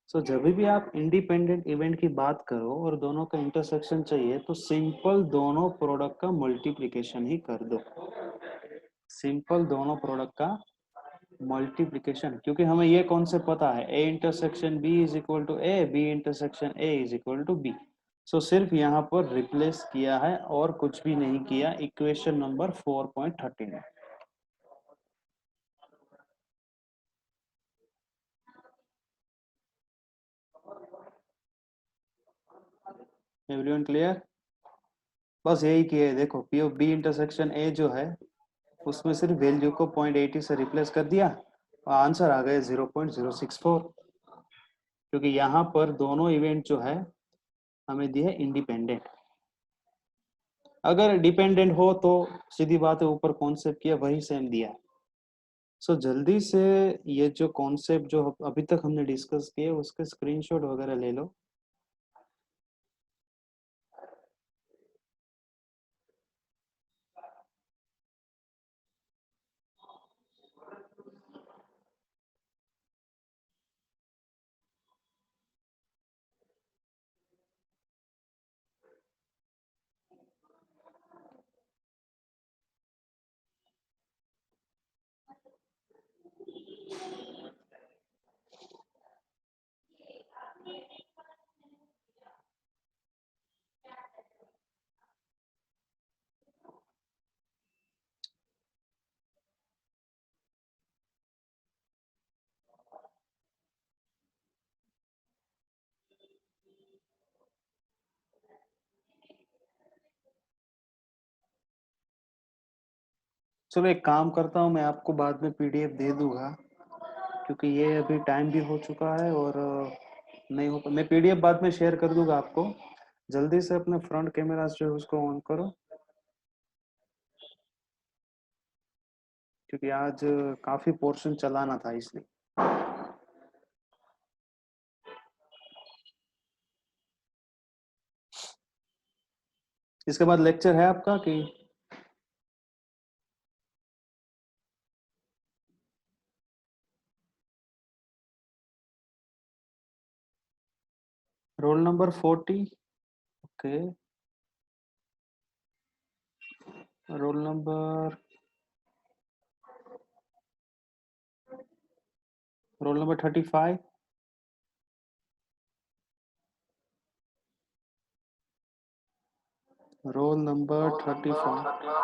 सो जब भी आप इंडिपेंडेंट इवेंट की बात करो और दोनों का इंटरसेक्शन चाहिए तो सिंपल दोनों प्रोडक्ट का मल्टीप्लिकेशन ही कर दो। सिंपल दोनों प्रोडक्ट का मल्टीप्लिकेशन, क्योंकि हमें ये कॉन्सेप्ट पता है A intersection B is equal to A, B intersection A is equal to B. So सिर्फ यहाँ पर रिप्लेस किया है और कुछ भी नहीं किया इक्वेशन नंबर 4.13 में। Everyone clear? बस यही किया है, देखो P of B intersection A जो है उसमें सिर्फ वैल्यू को 0.80 से रिप्लेस कर दिया और आंसर आ गया 0.064, क्योंकि यहाँ पर दोनों इवेंट जो है हमें दिया है इंडिपेंडेंट। अगर डिपेंडेंट हो तो सीधी बात है ऊपर कॉन्सेप्ट किया वही सेम दिया है। सो जल्दी से ये जो कॉन्सेप्ट जो अभी तक हमने डिस्कस किए उसके स्क्रीनशॉट वगैरह ले लो। चलो एक काम करता हूँ, मैं आपको बाद में पीडीएफ दे दूंगा क्योंकि ये अभी टाइम भी हो चुका है और नहीं हो, मैं पीडीएफ बाद में शेयर कर दूंगा आपको। जल्दी से अपने फ्रंट कैमरा जो है उसको ऑन करो, क्योंकि आज काफी पोर्शन चलाना था इसलिए। इसके बाद लेक्चर है आपका कि roll number 40? Okay, roll number roll number 35? Roll number 35।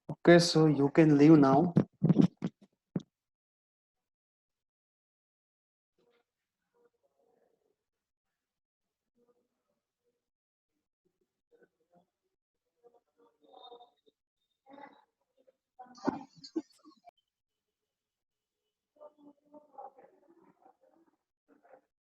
Okay, so you can leave now.